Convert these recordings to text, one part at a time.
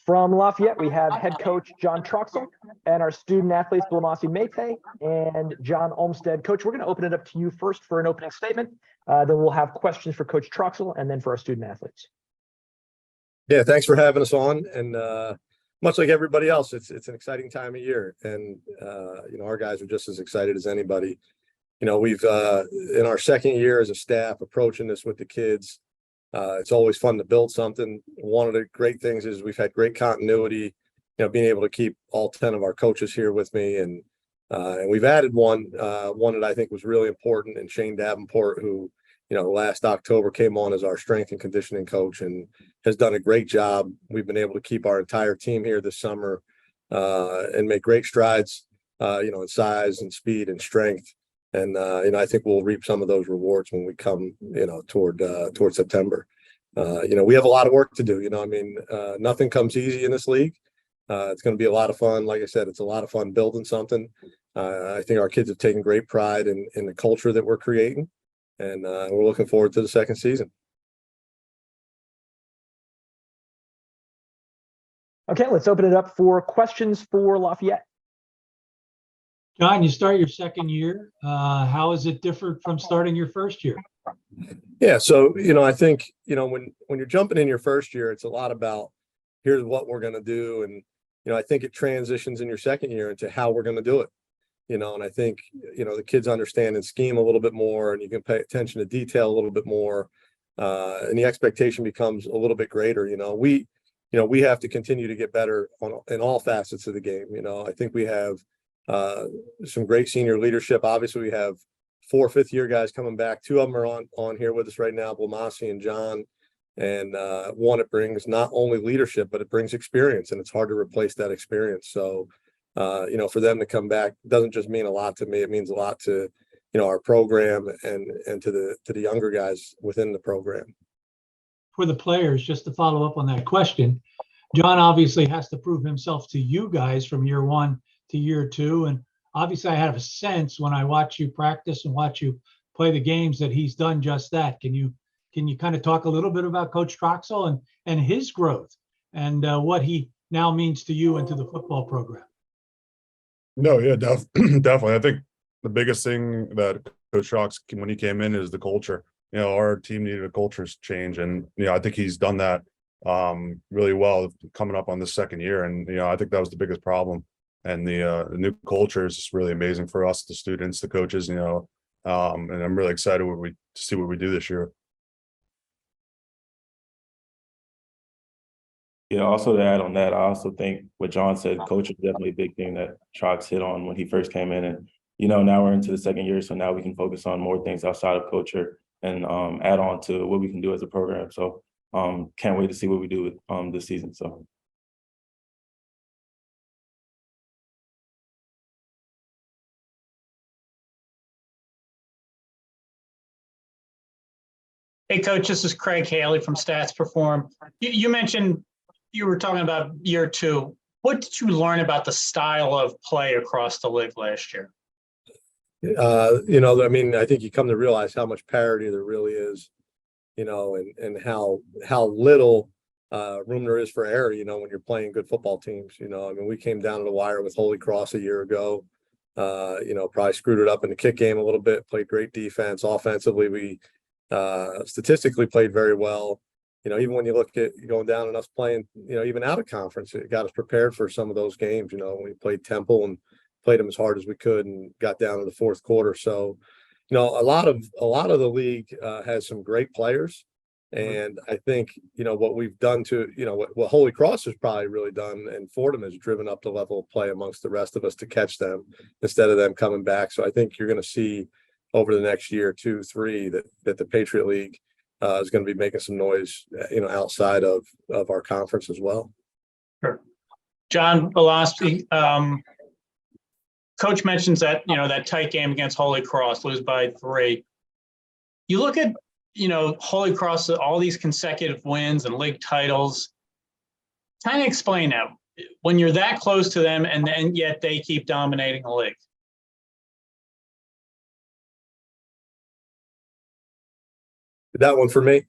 From Lafayette, we have head coach John Troxell and our student athletes, Blamassi Meite and John Olmstead. Coach, we're going to open it up to you first for an opening statement. Then we'll have questions for Coach Troxell and then for our student athletes. Yeah, thanks for having us on. And much like everybody else, it's an exciting time of year. And, our guys are just as excited as anybody. We've in our second year as a staff approaching this with the kids. It's always fun to build something. One of the great things is we've had great continuity, being able to keep all 10 of our coaches here with me. And we've added one that I think was really important, and Shane Davenport, who, last October came on as our strength and conditioning coach and has done a great job. We've been able to keep our entire team here this summer and make great strides, in size and speed and strength. And, I think we'll reap some of those rewards when we come, toward September. We have a lot of work to do. Nothing comes easy in this league. It's going to be a lot of fun. Like I said, it's a lot of fun building something. I think our kids have taken great pride in the culture that we're creating. And we're looking forward to the second season. Okay, let's open it up for questions for Lafayette. John, you start your second year. How is it different from starting your first year? Yeah, so I think when you're jumping in your first year, it's a lot about here's what we're going to do, and I think it transitions in your second year into how we're going to do it. And I think the kids understand and scheme a little bit more, and you can pay attention to detail a little bit more, and the expectation becomes a little bit greater. We have to continue to get better in all facets of the game. I think we have some great senior leadership. Obviously, we have 4 fifth-year guys coming back. 2 of them are on here with us right now, Blamassi and John. And one, it brings not only leadership, but it brings experience, and it's hard to replace that experience. So, for them to come back doesn't just mean a lot to me. It means a lot to, our program and to the younger guys within the program. For the players, just to follow up on that question, John obviously has to prove himself to you guys from year 1 to year 2. And obviously I have a sense when I watch you practice and watch you play the games that he's done just that. Can you kind of talk a little bit about Coach Troxell and his growth and what he now means to you and to the football program? No, yeah, definitely. I think the biggest thing that Coach Trox, when he came in, is the culture. Our team needed a culture change, and I think he's done that really well coming up on the second year. And I think that was the biggest problem. And the new culture is just really amazing for us, the students, the coaches. And I'm really excited to see what we do this year. Yeah, also to add on that, I also think what John said, coach is definitely a big thing that Trox hit on when he first came in. And, now we're into the second year, so now we can focus on more things outside of culture and add on to what we can do as a program. So can't wait to see what we do this season. So. Hey, Coach, this is Craig Haley from Stats Perform. You mentioned you were talking about year 2. What did you learn about the style of play across the league last year? I think you come to realize how much parity there really is, and how little room there is for error, when you're playing good football teams. We came down to the wire with Holy Cross a year ago, probably screwed it up in the kick game a little bit, played great defense. Offensively, we statistically played very well. Even when you look at going down and us playing, even out of conference, it got us prepared for some of those games. We played Temple and played them as hard as we could and got down to the fourth quarter. So, a lot of the league has some great players. And I think, what we've done to, what Holy Cross has probably really done, and Fordham has driven up the level of play amongst the rest of us to catch them instead of them coming back. So I think you're going to see over the next year, 2, 3, that the Patriot League is going to be making some noise, outside of our conference as well. Sure. John Blamassi, Coach mentions that, that tight game against Holy Cross, lose by 3. You look at, Holy Cross, all these consecutive wins and league titles. Kind of explain that when you're that close to them and then yet they keep dominating the league. That one for me?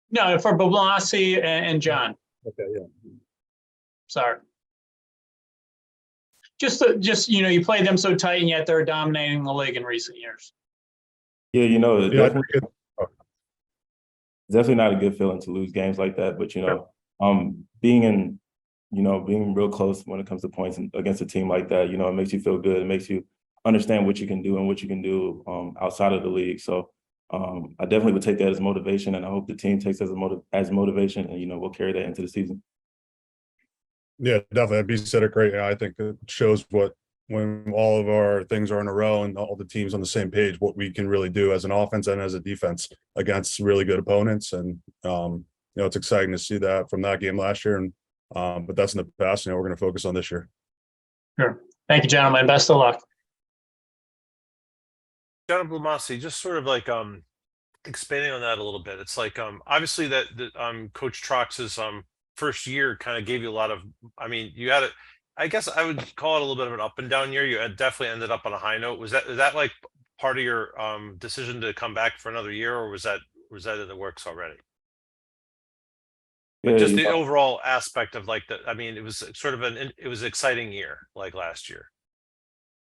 No, for Blamassi and John. Okay, yeah. Sorry. Just you play them so tight, and yet they're dominating the league in recent years. Yeah, Yeah, I think definitely not a good feeling to lose games like that. But being real close when it comes to points against a team like that, it makes you feel good. It makes you understand what you can do and what you can do outside of the league. So I definitely would take that as motivation, and I hope the team takes it as motivation, and we'll carry that into the season. Yeah, definitely. B said it great. I think it shows when all of our things are in a row and all the teams on the same page, what we can really do as an offense and as a defense against really good opponents. And it's exciting to see that from that game last year. And but that's in the past. We're going to focus on this year. Sure. Thank you, gentlemen. Best of luck. John Blamassi, just sort of like expanding on that a little bit. It's like obviously that Coach Trox's first year kind of gave you a lot of, you had I guess I would call it a little bit of an up and down year. You had definitely ended up on a high note. Is that like part of your decision to come back for another year, or was that in the works already? Yeah, Just the overall aspect of it was sort of it was an exciting year like last year.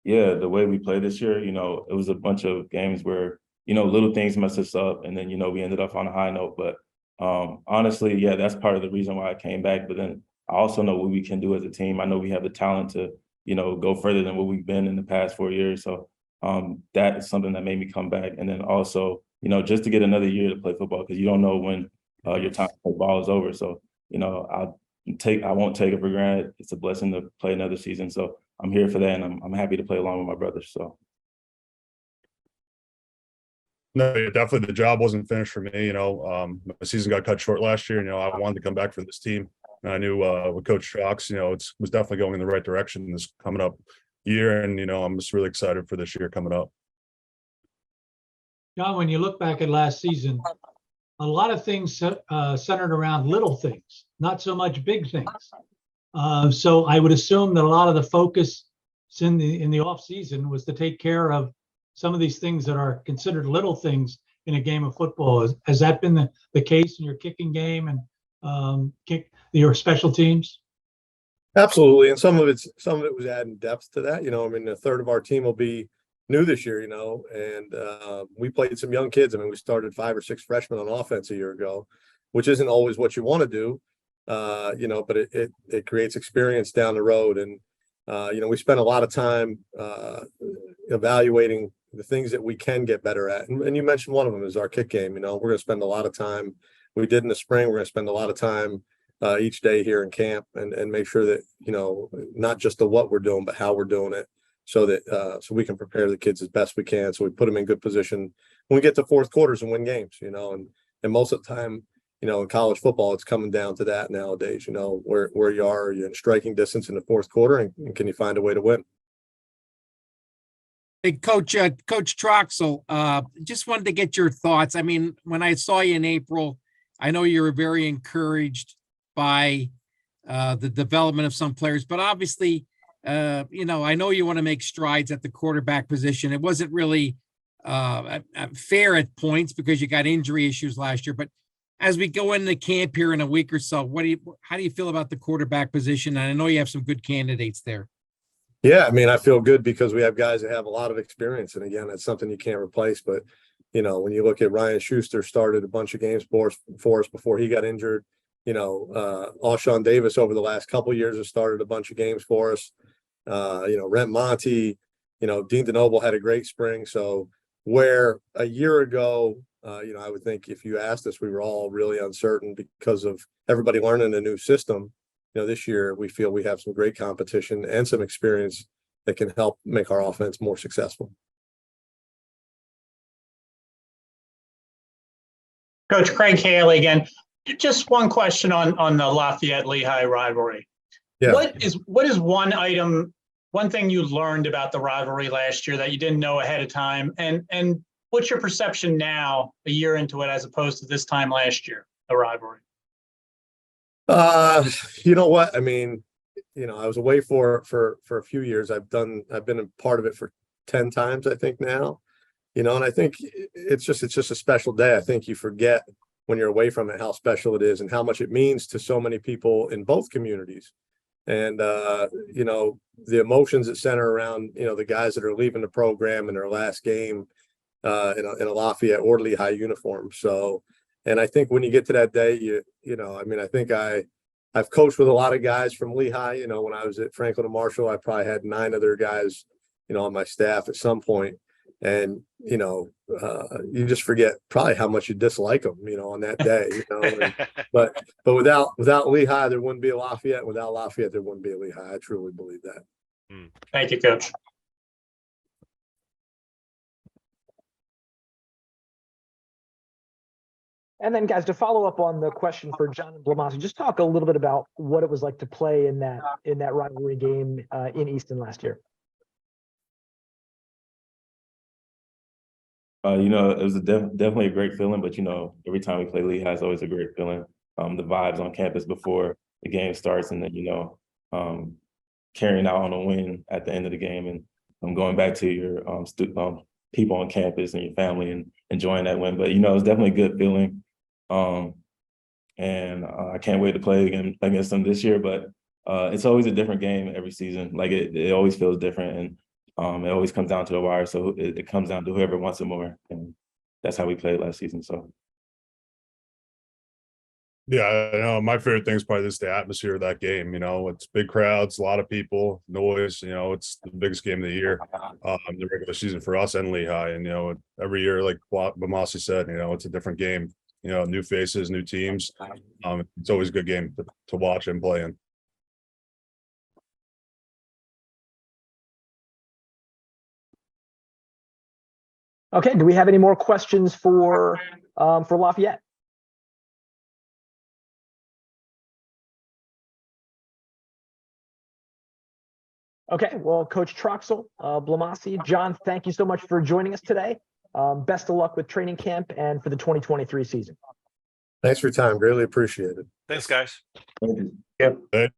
Yeah, the way we played this year, it was a bunch of games where, little things messed us up, and then, we ended up on a high note. But honestly, yeah, that's part of the reason why I came back. But then I also know what we can do as a team. I know we have the talent to, go further than what we've been in the past 4 years. So that is something that made me come back. And then also, just to get another year to play football, because you don't know when your time to play ball is over. So, I won't take it for granted. It's a blessing to play another season. So I'm here for that, and I'm happy to play along with my brothers. So. No, yeah, definitely the job wasn't finished for me. My season got cut short last year. I wanted to come back for this team. And I knew with Coach Trox, it was definitely going in the right direction this coming up year. And, I'm just really excited for this year coming up. John, when you look back at last season, a lot of things centered around little things, not so much big things. So I would assume that a lot of the focus in the off season was to take care of some of these things that are considered little things in a game of football. Has that been the case in your kicking game and your special teams? Absolutely. And some of it was adding depth to that. A third of our team will be new this year, and we played some young kids. We started 5 or 6 freshmen on offense a year ago, which isn't always what you want to do, but it creates experience down the road. And, we spent a lot of time evaluating the things that we can get better at. And you mentioned one of them is our kick game. We're going to spend a lot of time. We did in the spring. We're going to spend a lot of time each day here in camp and make sure that, not just the what we're doing, but how we're doing it, so that so we can prepare the kids as best we can. So we put them in good position when we get to fourth quarters and win games, and most of the time, in college football, it's coming down to that nowadays, where you are in striking distance in the fourth quarter, and can you find a way to win? Hey, Coach Troxell, just wanted to get your thoughts. When I saw you in April, I know you were very encouraged by the development of some players, but obviously, I know you want to make strides at the quarterback position. It wasn't really fair at points because you got injury issues last year. But as we go into camp here in a week or so, how do you feel about the quarterback position? And I know you have some good candidates there. Yeah, I feel good because we have guys that have a lot of experience. And again, that's something you can't replace. But, when you look at Ryan Schuster, started a bunch of games for us before he got injured. Alshon Davis over the last couple of years has started a bunch of games for us. Rent Monty, Dean DeNoble had a great spring. So where a year ago, I would think if you asked us, we were all really uncertain because of everybody learning a new system. This year we feel we have some great competition and some experience that can help make our offense more successful. Coach Craig Haley again. Just one question on the Lafayette Lehigh rivalry. Yeah. What is one thing you learned about the rivalry last year that you didn't know ahead of time, and what's your perception now, a year into it, as opposed to this time last year, the rivalry? You know what? I was away for a few years. I've been a part of it for 10 times, I think now, and I think it's just a special day. I think you forget when you're away from it, how special it is and how much it means to so many people in both communities. And, you know, the emotions that center around, you know, the guys that are leaving the program in their last game in a Lafayette or Lehigh uniform. So, and I think when you get to that day, you know, I mean, I think I've coached with a lot of guys from Lehigh. You know, when I was at Franklin and Marshall, I probably had 9 other guys, you know, on my staff at some point. And, you know, you just forget probably how much you dislike them, you know, on that day, you know, and, but without Lehigh, there wouldn't be a Lafayette. Without Lafayette, there wouldn't be a Lehigh. I truly believe that. Thank you, Coach. And then, guys, to follow up on the question for John and Blamassi, just talk a little bit about what it was like to play in that rivalry game in Easton last year. You know, it was definitely a great feeling, but you know, every time we play Lehigh, it's always a great feeling. The vibes on campus before the game starts, and then, you know, carrying out on a win at the end of the game, and going back to your people on campus and your family and enjoying that win. But you know, it's definitely a good feeling. And I can't wait to play again against them this year, but it's always a different game every season. Like it always feels different, and it always comes down to the wire. So it comes down to whoever wants it more, and that's how we played last season. So Yeah, I know. My favorite thing is probably just the atmosphere of that game. You know, it's big crowds, a lot of people, noise. You know, it's the biggest game of the year, the regular season for us and Lehigh. And you know, every year, like Blamassi said, you know, it's a different game. You know, new faces, new teams. It's always a good game to watch and play in. Okay, do we have any more questions for Lafayette? Okay, well, Coach Troxell, Blamassi, John, thank you so much for joining us today. Best of luck with training camp and for the 2023 season. Thanks for your time. Greatly appreciate it. Thanks, guys. thank you. Yep.